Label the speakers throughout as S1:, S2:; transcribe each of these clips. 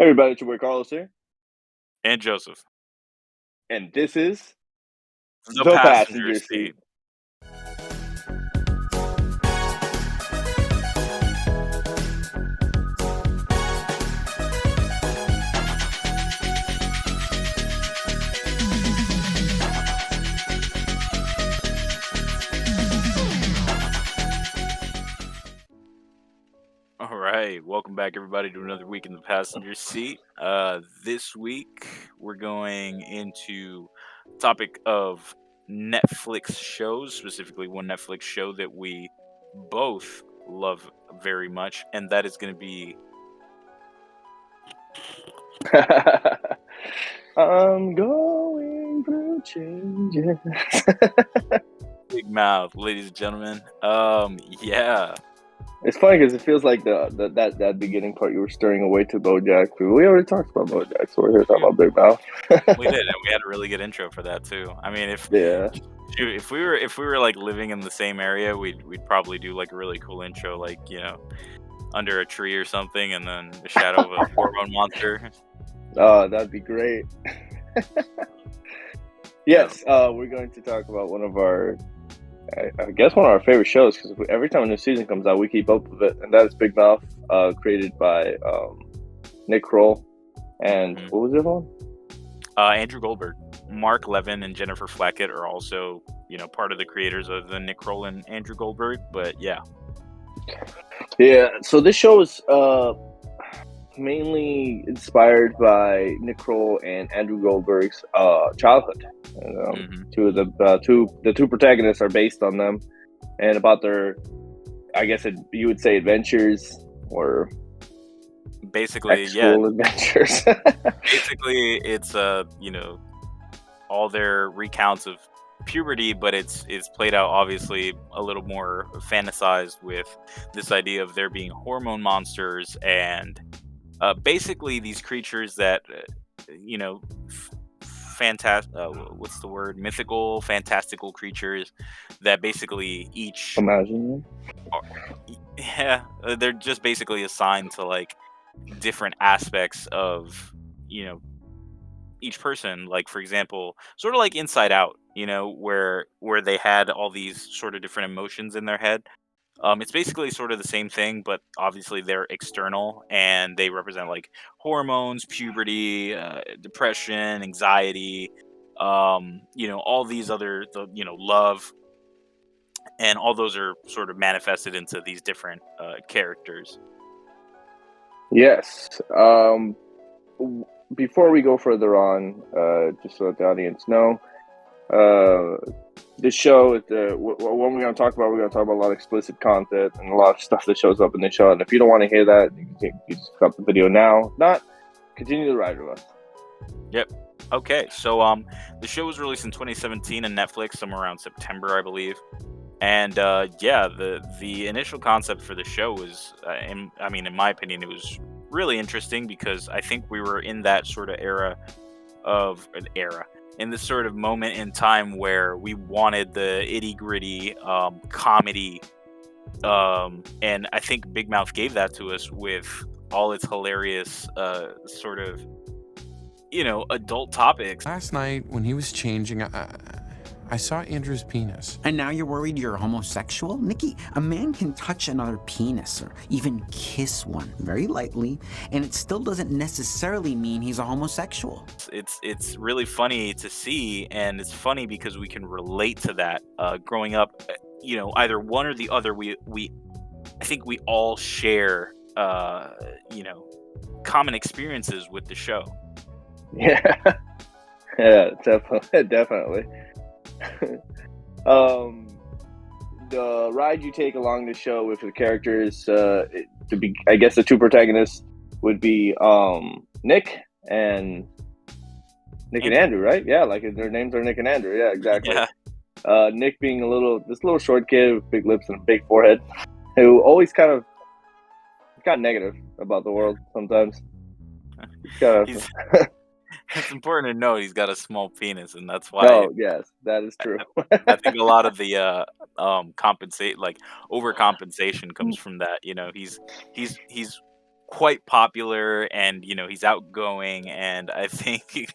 S1: Hey everybody, it's your boy Carlos here,
S2: And Joseph.
S1: and this is
S2: The
S1: The
S2: passenger
S1: Passenger Seat.
S2: seat. All right, welcome back everybody to another week in the passenger seat. This week we're going into topic of Netflix shows, specifically one Netflix show that we both love very much, and that is going to be
S1: I'm going through changes.
S2: Big Mouth, ladies and gentlemen. Yeah,
S1: It's funny because it feels like that beginning part you were stirring away to BoJack. We already talked about BoJack, so we're here talking
S2: we,
S1: about Big Mouth.
S2: we did, and we had a really good intro for that too. I mean, if
S1: Yeah.
S2: Shoot, if we were like living in the same area, we'd probably do like a really cool intro, like under a tree or something, and then the shadow of a hormone monster.
S1: Oh, that'd be great.
S2: Yeah,
S1: Yes, we're going to talk about one of our, I guess, one of our favorite shows because every time a new season comes out, we keep up with it, and that is Big Mouth, created by Nick Kroll and
S2: mhm.
S1: what was it on?
S2: Andrew Goldberg, Mark Levin, and Jennifer Flackett are also part of the creators of the Nick Kroll and Andrew Goldberg. But yeah,
S1: Yeah, so this show is mainly inspired by Nick Kroll and Andrew Goldberg's childhood. And,
S2: hmm
S1: two of the two protagonists are based on them and about their, I guess you would say, adventures or
S2: basically, yeah,
S1: ex-school adventures.
S2: basically it's all their recounts of puberty, but it's played out obviously a little more fantasized with this idea of there being hormone monsters and basically these creatures that you know fantastic what's the word, mythical fantastical creatures that basically each
S1: Imagine.
S2: are, yeah, they're just basically assigned to like different aspects of you know each person, like for example sort of like Inside Out, where they had all these sort of different emotions in their head. It's basically sort of the same thing, but obviously they're external and they represent like hormones, puberty, depression, anxiety, all these other, love, and all those are sort of manifested into these different characters.
S1: Yes. W- Before we go further on, just so that the audience know, uh, the show, what we're going to talk about, we're going to talk about a lot of explicit content and a lot of stuff that shows up in the show. And if you don't want to hear that, you just stop the video now. Not continue to ride with us.
S2: Yep. Okay, so the show was released in 2017 on Netflix, somewhere around September, I believe. And yeah, the initial concept for the show was, in my opinion, it was really interesting because I think we were in that sort of in this sort of moment in time where we wanted the itty gritty comedy, and I think Big Mouth gave that to us with all its hilarious sort of adult topics.
S3: Last night, when he was changing, I saw Andrew's penis.
S4: And now you're worried you're homosexual? Nikki, a man can touch another penis or even kiss one very lightly, and it still doesn't necessarily mean he's a homosexual.
S2: It's really funny to see, and it's funny because we can relate to that. Growing up, either one or the other, we I think we all share common experiences with the show.
S1: Yeah, yeah, definitely, definitely. um, the ride you take along the show with the characters, I guess the two protagonists would be Nick and
S2: Andrew.
S1: Andrew, right? Yeah, like their names are Nick and Andrew. Yeah, exactly.
S2: Yeah.
S1: Nick being this little short kid with big lips and a big forehead, who always kind of got negative about the world sometimes. He's kind
S2: He's
S1: of.
S2: It's important to note he's got a small penis, and that's why
S1: Oh yes, that is true.
S2: I think a lot of the compensate like overcompensation comes from that. He's quite popular, and he's outgoing, and I think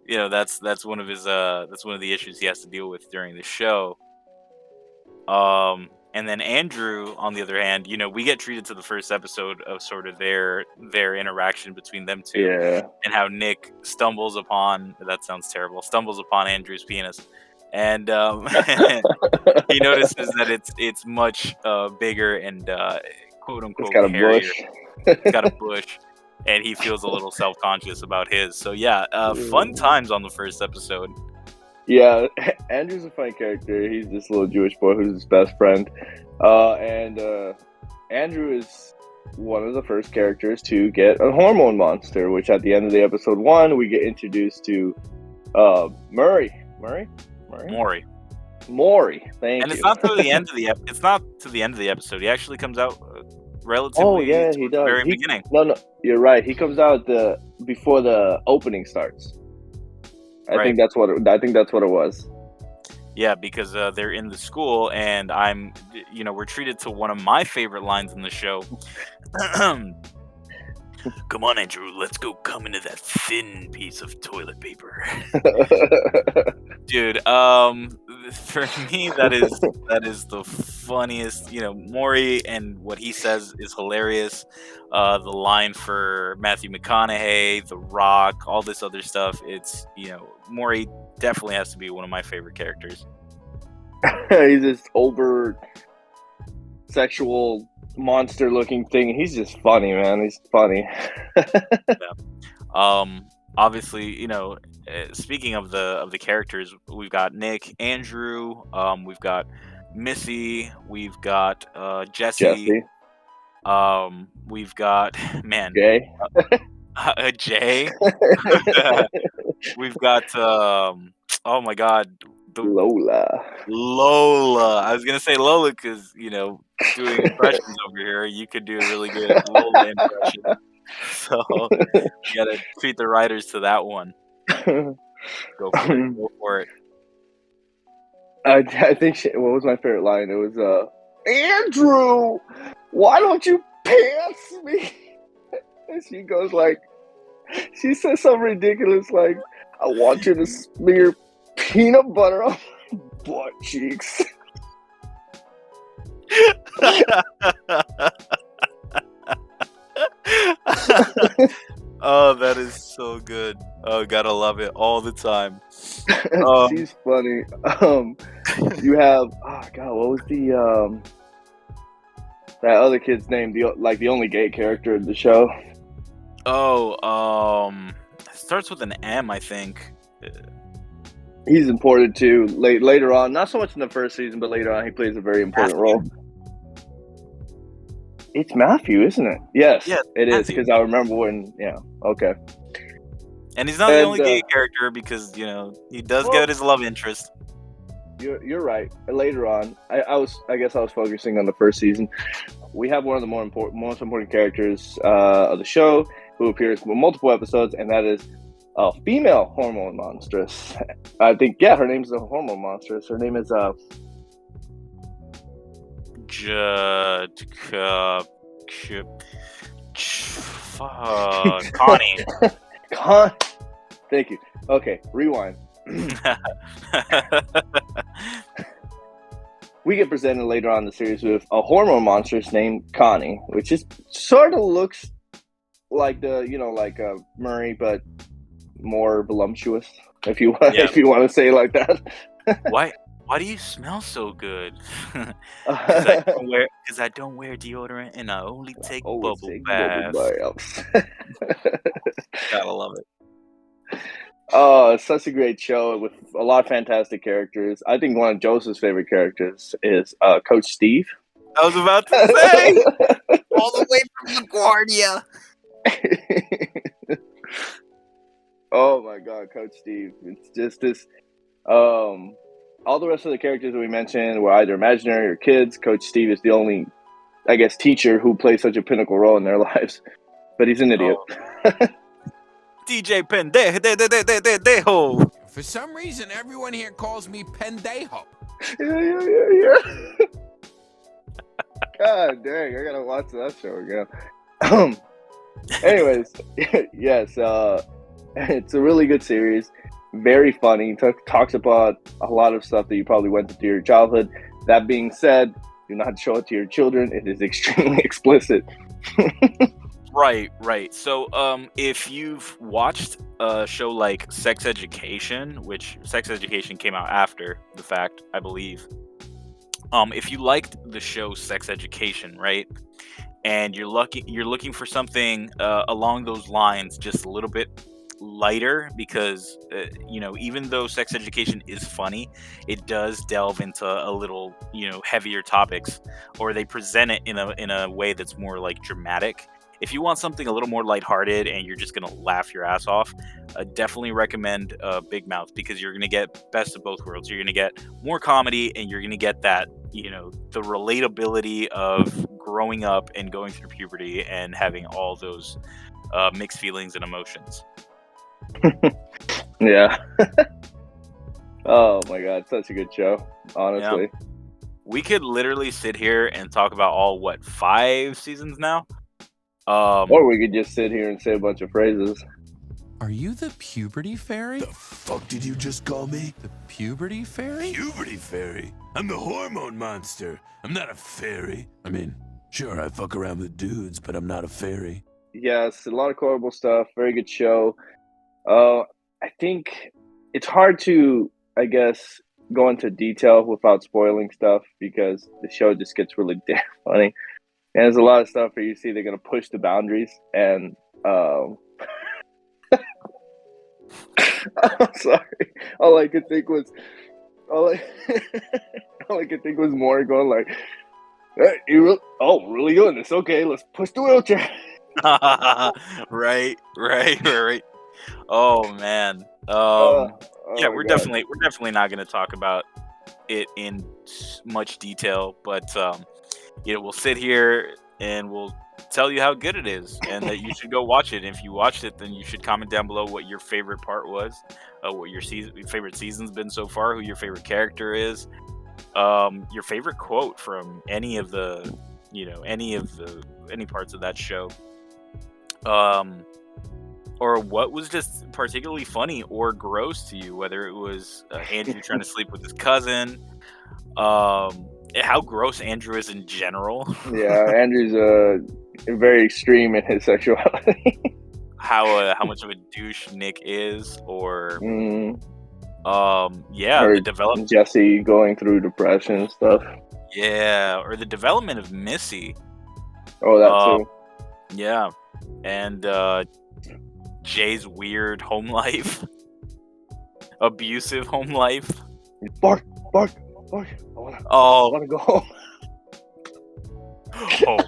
S2: that's one of the issues he has to deal with during the show. And then Andrew, on the other hand, we get treated to the first episode of sort of their interaction between them two,
S1: Yeah.
S2: and how Nick stumbles upon, that sounds terrible, stumbles upon Andrew's penis, and he notices that it's much bigger and quote
S1: It's
S2: unquote
S1: got a
S2: hairier.
S1: bush.
S2: It's got a bush, and he feels a little self-conscious about his. So yeah, fun times on the first episode.
S1: Yeah, Andrew's a fun character. He's this little Jewish boy who's his best friend. And Andrew is one of the first characters to get a hormone monster, which at the end of the episode 1, we get introduced to Maury. Thank
S2: And
S1: you.
S2: it's not to the end of the episode. He actually comes out relatively.
S1: Oh yeah, he
S2: towards the
S1: does.
S2: very beginning.
S1: No, you're right. He comes out before the opening starts. I think that's what it was.
S2: Yeah, because they're in the school, and we're treated to one of my favorite lines in the show. Come on, Andrew, let's go come into that thin piece of toilet paper. Dude, for me, that is the funniest. Maury and what he says is hilarious. The line for Matthew McConaughey, The Rock, all this other stuff. It's Maury definitely has to be one of my favorite characters.
S1: He's this over sexual monster looking thing. He's just funny, man. He's funny.
S2: Obviously, speaking of the characters, we've got Nick, Andrew, we've got Missy, we've got Jesse. We've got
S1: Jay.
S2: Jay. We've got oh my god,
S1: Lola.
S2: I was gonna say Lola because doing impressions over here, you could do a really good Lola impression. So you gotta treat the writers to that one. Go for it.
S1: I think what was my favorite line? It was Andrew, why don't you pants me? And she goes she says something ridiculous like, I want you to smear peanut butter on my butt cheeks.
S2: Oh, that is so good. Oh, gotta love it all the time.
S1: She's funny. You have what was that other kid's name? The only gay character in the show.
S2: It starts with an M, I think.
S1: He's important too. Later on, not so much in the first season, but later on, he plays a very important role. It's Matthew, isn't it? Yes, it is, because I remember when. Yeah, okay.
S2: And he's not the only gay character because he does get his love interest.
S1: You're right. Later on, I guess I was focusing on the first season. We have one of the most important characters of the show who appears in multiple episodes, and that is a female hormone monstress. I think her name's the hormone monstress. Her name is
S2: Connie.
S1: Thank you. Okay, rewind. We get presented later on in the series with a hormone monstress named Connie, which is sort of looks like Murray, but more voluptuous, if you want to say it like that.
S2: Why do you smell so good? Because I don't wear deodorant and I only take bubble baths. Gotta love it.
S1: Oh, it's such a great show with a lot of fantastic characters. I think one of Joseph's favorite characters is Coach Steve.
S2: I was about to say, all the way from LaGuardia.
S1: Oh my God, Coach Steve! It's just this. All the rest of the characters that we mentioned were either imaginary or kids. Coach Steve is the only, I guess, teacher who plays such a pinnacle role in their lives. But he's an idiot.
S2: DJ Pendejo.
S3: For some reason, everyone here calls me Pendejo.
S1: Yeah. God dang, I gotta watch that show again. Anyways, yes, it's a really good series. Very funny. Talks about a lot of stuff that you probably went through your childhood. That being said, do not show it to your children. It is extremely explicit.
S2: Right, right. So, if you've watched a show like Sex Education, which Sex Education came out after the fact, I believe. If you liked the show Sex Education, right, and you're looking for something along those lines, just a little bit lighter, because even though Sex Education is funny, it does delve into a little heavier topics, or they present it in a way that's more like dramatic. If you want something a little more lighthearted and you're just gonna laugh your ass off, definitely recommend Big Mouth, because you're gonna get best of both worlds. You're gonna get more comedy, and you're gonna get that the relatability of growing up and going through puberty and having all those mixed feelings and emotions.
S1: Yeah. Oh my god, such a good show, honestly.
S2: We could literally sit here and talk about all 5 seasons now.
S1: Or we could just sit here and say a bunch of phrases.
S3: Are you the puberty fairy?
S5: The fuck did you just call me?
S3: The puberty fairy?
S5: Puberty fairy? I'm the hormone monster. I'm not a fairy. I mean, sure, I fuck around with dudes, but I'm not a fairy.
S1: Yes, a lot of quotable stuff. Very good show. I think it's hard to, I guess, go into detail without spoiling stuff, because the show just gets really damn funny. And there's a lot of stuff where you see they're gonna push the boundaries, and I'm sorry. All I could think was all I, all I could think was more going like, hey, really doing this? Okay, let's push the wheelchair.
S2: Right. Oh man. Yeah, we're
S1: God.
S2: definitely not going to talk about it in much detail, but we'll sit here and we'll tell you how good it is, and that you should go watch it. And if you watched it, then you should comment down below what your favorite part was, what your favorite season's been so far, who your favorite character is, your favorite quote from any parts of that show, or what was just particularly funny or gross to you, whether it was Andrew trying to sleep with his cousin, how gross Andrew is in general.
S1: Yeah, Andrew's very extreme in his sexuality.
S2: How much of a douche Nick is, or
S1: Or
S2: the development,
S1: Jesse going through depression and stuff.
S2: or the development of Missy.
S1: Oh, that too.
S2: Yeah, and Jay's weird home life, abusive home life.
S1: Bark. I wanna go home.
S2: Home.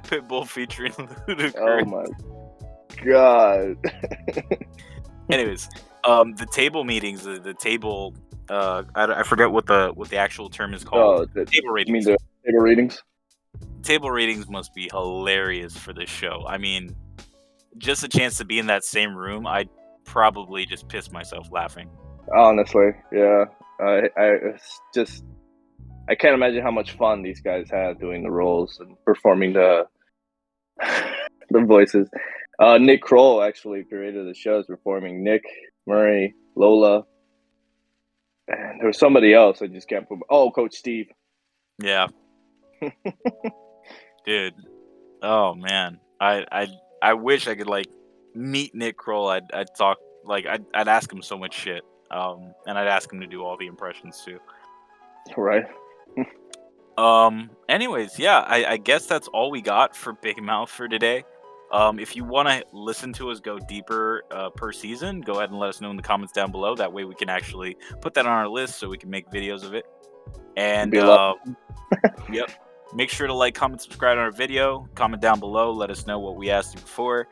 S2: Pitbull featuring Ludacris.
S1: Oh my god.
S2: Anyways, the table meetings, the table. I forget what the actual term is called. Table ratings.
S1: You mean the table readings?
S2: Table ratings must be hilarious for this show. I mean, just a chance to be in that same room, I'd probably just piss myself laughing.
S1: Honestly, yeah. I can't imagine how much fun these guys had doing the roles and performing the voices. Nick Kroll actually created the shows, performing Nick, Murray, Lola, and there was somebody else. I just can't put. Oh, Coach Steve.
S2: Yeah. Dude. Oh man. I wish I could meet Nick Kroll. I'd talk I'd ask him so much shit. And I'd ask him to do all the impressions too.
S1: Right.
S2: Anyways, yeah, I guess that's all we got for Big Mouth for today. If you want to listen to us go deeper per season, go ahead and let us know in the comments down below. That way we can actually put that on our list so we can make videos of it. And yep, make sure to like, comment, subscribe on our video. Comment down below. Let us know what we asked you before.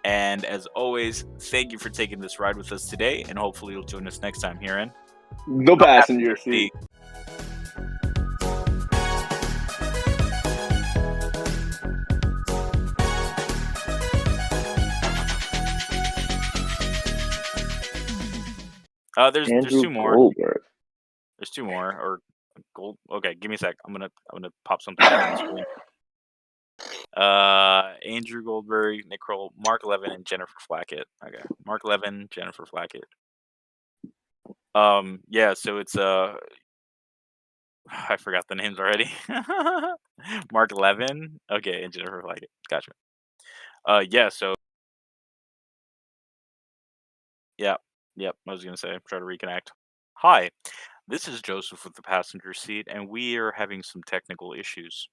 S2: And as always, thank you for taking this ride with us today. And hopefully you'll join us next time here in
S1: The Passenger Seat.
S2: There's two more.
S1: Goldberg.
S2: There's two more. Or gold. Okay, give me a sec. I'm gonna pop something on the screen. Andrew Goldberg, Nick Kroll, Mark Levin, and Jennifer Flackett. Okay, Mark Levin, Jennifer Flackett. Yeah, so it's I forgot the names already. Mark Levin, okay, and Jennifer Flackett. Gotcha. Yeah, so yeah, yep. I was gonna say try to reconnect. Hi, this is Joseph with the passenger seat, and we are having some technical issues.